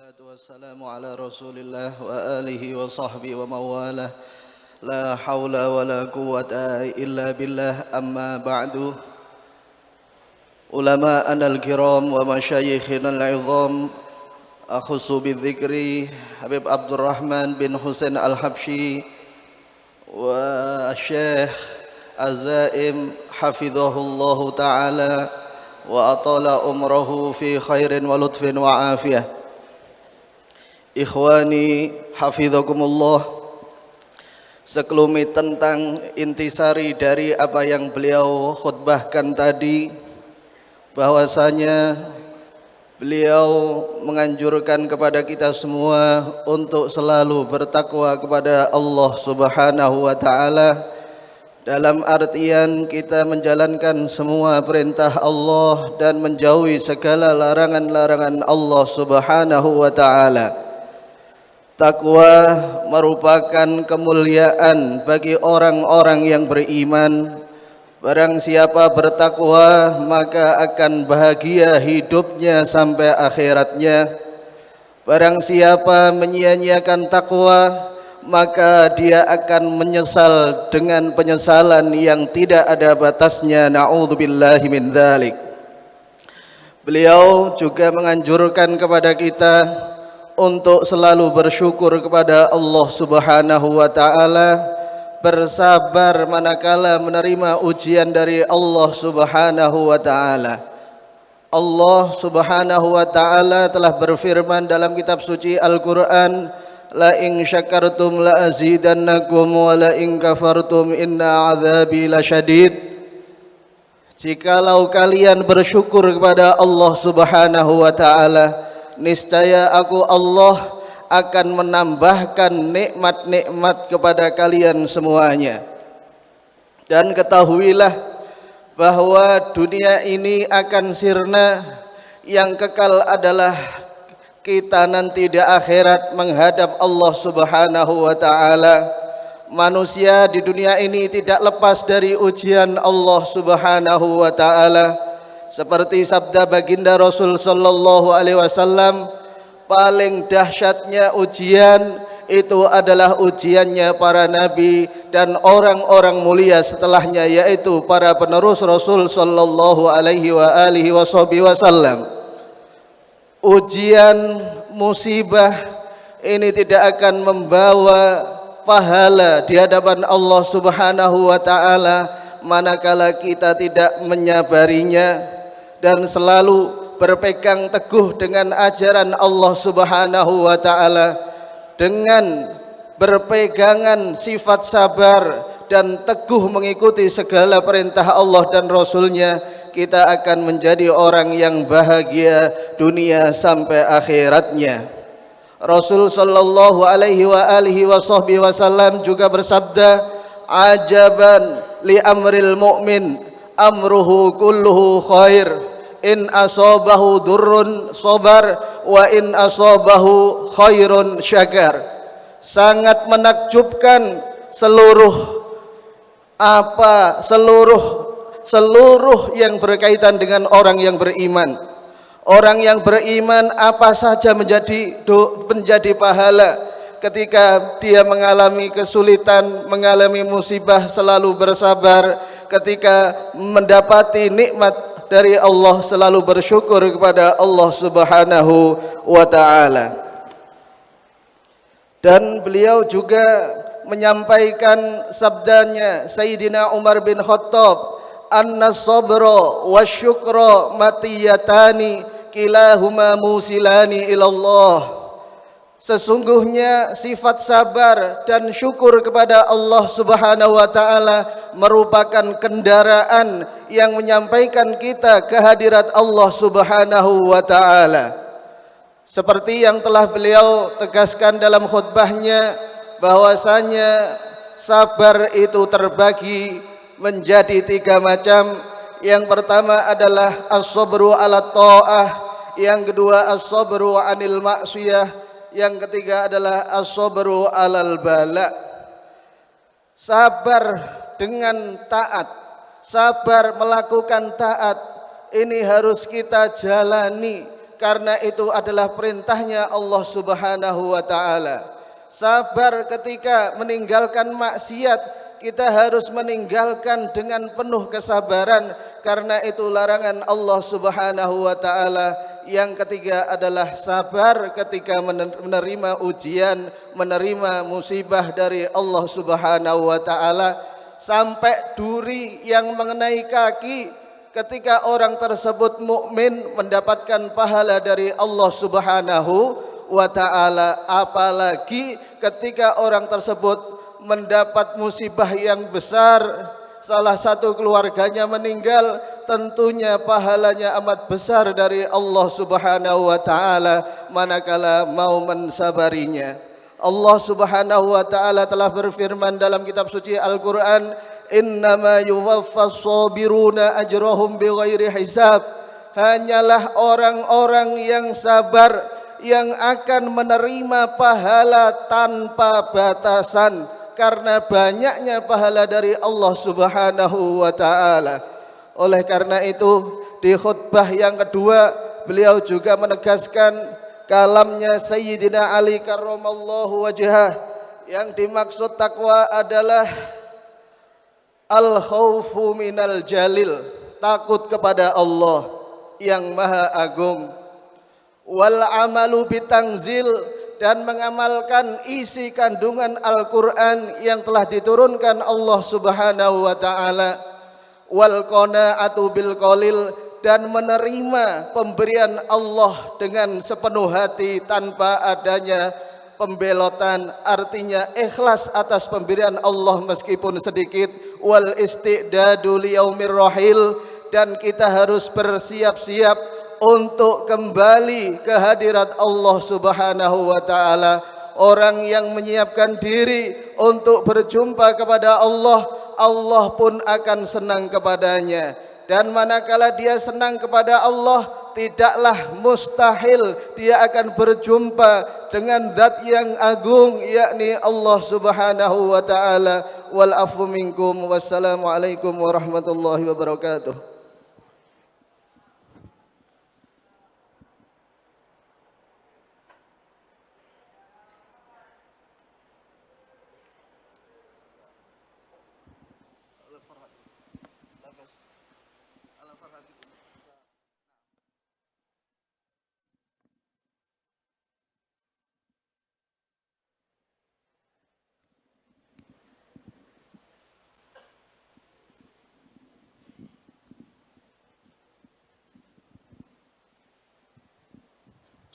والسلام على رسول الله وآله وصحبه ومواله لا حول ولا قوة إلا بالله أما بعد علماءنا الكرام ومشايخنا العظام أخص بالذكر حبيب عبد الرحمن بن حسين الحبشي والشيخ الزائم حفظه الله تعالى وأطال عمره في خير ولطف وعافية. Ikhwani hafizakumullah, sekelumit tentang intisari dari apa yang beliau khutbahkan tadi, bahwasanya beliau menganjurkan kepada kita semua untuk selalu bertakwa kepada Allah Subhanahu wa taala, dalam artian kita menjalankan semua perintah Allah dan menjauhi segala larangan-larangan Allah Subhanahu wa taala. Takwa merupakan kemuliaan bagi orang-orang yang beriman. Barang siapa bertakwa maka akan bahagia hidupnya sampai akhiratnya. Barang siapa menyia-nyiakan takwa maka dia akan menyesal dengan penyesalan yang tidak ada batasnya. Na'udzubillahi min dzalik. Beliau juga menganjurkan kepada kita untuk selalu bersyukur kepada Allah Subhanahu wa taala, bersabar manakala menerima ujian dari Allah Subhanahu wa taala. Allah Subhanahu wa taala telah berfirman dalam kitab suci Al-Qur'an, la in syakartum la azidannakum wa la in kafartum inna azabi lasyadid. Jikalau kalian bersyukur kepada Allah Subhanahu wa taala, niscaya aku Allah akan menambahkan nikmat-nikmat kepada kalian semuanya. Dan ketahuilah bahwa dunia ini akan sirna, yang kekal adalah kita nanti di akhirat menghadap Allah Subhanahu wa taala. Manusia di dunia ini tidak lepas dari ujian Allah Subhanahu wa taala. Seperti sabda baginda Rasul sallallahu alaihi wasallam, paling dahsyatnya ujian itu adalah ujiannya para nabi dan orang-orang mulia setelahnya, yaitu para penerus Rasul sallallahu alaihi wasallam. Ujian musibah ini tidak akan membawa pahala di hadapan Allah Subhanahu wa taala manakala kita tidak menyabarinya dan selalu berpegang teguh dengan ajaran Allah Subhanahu wa taala. Dengan berpegangan sifat sabar dan teguh mengikuti segala perintah Allah dan Rasulnya, kita akan menjadi orang yang bahagia dunia sampai akhiratnya. Rasul sallallahu alaihi wasallam juga bersabda, ajaban li amril mu'min amruhu kulluhu khair, in asabahu durrun sabar wa in asabahu khairun syakar. Sangat menakjubkan seluruh yang berkaitan dengan orang yang beriman. Orang yang beriman apa saja menjadi pahala. Ketika dia mengalami kesulitan, mengalami musibah, selalu bersabar. Ketika mendapati nikmat dari Allah, selalu bersyukur kepada Allah Subhanahu wa taala. Dan beliau juga menyampaikan sabdanya Sayyidina Umar bin Khattab, annas sabra wasyukra matiyatani kilahuma musilani ilallah. Sesungguhnya sifat sabar dan syukur kepada Allah Subhanahu wa taala merupakan kendaraan yang menyampaikan kita ke hadirat Allah Subhanahu wa taala. Seperti yang telah beliau tegaskan dalam khutbahnya, bahwasanya sabar itu terbagi menjadi 3 macam. Yang pertama adalah as-sabru ala ta'ah, yang kedua as-sabru anil maksiyah, yang ketiga adalah as-sabru alal bala. Sabar dengan taat, sabar melakukan taat, ini harus kita jalani karena itu adalah perintahnya Allah Subhanahu wa taala. Sabar ketika meninggalkan maksiat, kita harus meninggalkan dengan penuh kesabaran karena itu larangan Allah Subhanahu wa taala. Yang ketiga adalah sabar ketika menerima ujian, menerima musibah dari Allah Subhanahu wa taala, sampai duri yang mengenai kaki. Ketika orang tersebut mukmin mendapatkan pahala dari Allah Subhanahu wa taala, apalagi ketika orang tersebut mendapat musibah yang besar, salah satu keluarganya meninggal, tentunya pahalanya amat besar dari Allah Subhanahu wa taala manakala mau mensabarinya. Allah Subhanahu wa taala telah berfirman dalam kitab suci Al-Qur'an, innama yuwaffas sabiruna ajrahum bighairi hisab. Hanyalah orang-orang yang sabar yang akan menerima pahala tanpa batasan karena banyaknya pahala dari Allah Subhanahu wa taala. Oleh karena itu, di khutbah yang kedua beliau juga menegaskan kalamnya Sayyidina Ali karramallahu wajhah, yang dimaksud takwa adalah al-khaufu minal jalil, takut kepada Allah yang maha agung, wal amalu bitangzil, dan mengamalkan isi kandungan Al-Quran yang telah diturunkan Allah Subhanahu wa ta'ala, wal qanaatu bil qalil, dan menerima pemberian Allah dengan sepenuh hati tanpa adanya pembelotan, artinya ikhlas atas pemberian Allah meskipun sedikit, wal istidadu liyaumir rahil, dan kita harus bersiap-siap untuk kembali ke hadirat Allah Subhanahu wa taala. Orang yang menyiapkan diri untuk berjumpa kepada Allah, Allah pun akan senang kepadanya. Dan manakala dia senang kepada Allah, tidaklah mustahil dia akan berjumpa dengan zat yang agung, yakni Allah Subhanahu wa taala. Wal afu minkum, wassalamu alaikum warahmatullahi wabarakatuh.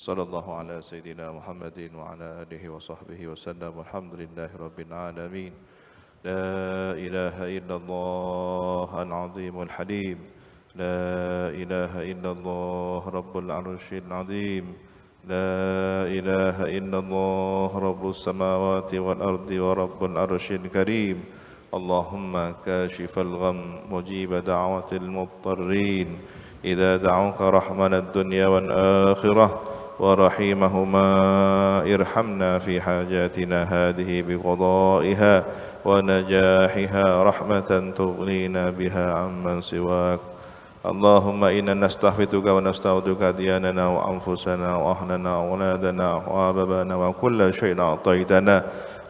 Sallallahu ala Sayyidina Muhammadin wa ala alihi wa sahbihi wa sallam. Alhamdulillahi Rabbil Alamin. La ilaha illallah al-azim al-halim. La ilaha illallah Rabbul Arshil Azim. La ilaha illallah Rabbus Samawati wal Ardi wa Rabbul Arshil Karim. Allahumma kashifal gham, mujiba da'watil muttarrin, idza da'uka rahman ad-dunya wal akhirah ورحيمهما ارحمنا في حاجاتنا هذه بقضائها ونجاحها رحمة تغنينا بها عمن سواك. اللهم إنا نستحفظك ونستودعك دياننا وأنفسنا وأهلنا وأولادنا وأحبابنا وكل شيء أعطيتنا.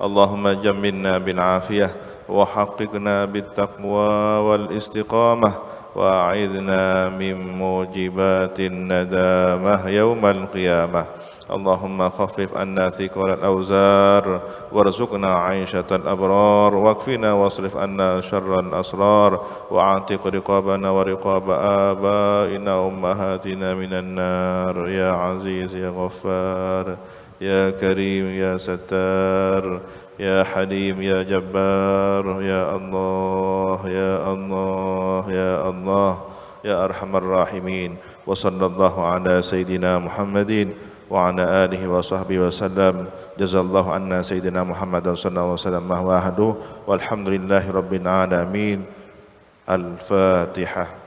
اللهم جملنا بالعافية وحققنا بالتقوى والاستقامة وأعذنا من موجبات الندامة يوم القيامة. اللهم خفف عنا ثقل الأوزار وارزقنا عيشة الأبرار واكفنا واصرف عنا شر الأسرار واعتق رقابنا ورقاب آبائنا وأمهاتنا من النار. يا عزيز يا غفار يا كريم يا ستار يا حليم يا جبار يا الله يا الله يا الله يا أرحم الراحمين. وصلى الله على سيدنا محمد وعلى آله وصحبه وسلم. جزا الله عنا سيدنا محمد صلى الله عليه وسلم ما وحده والحمد لله رب العالمين. الفاتحة.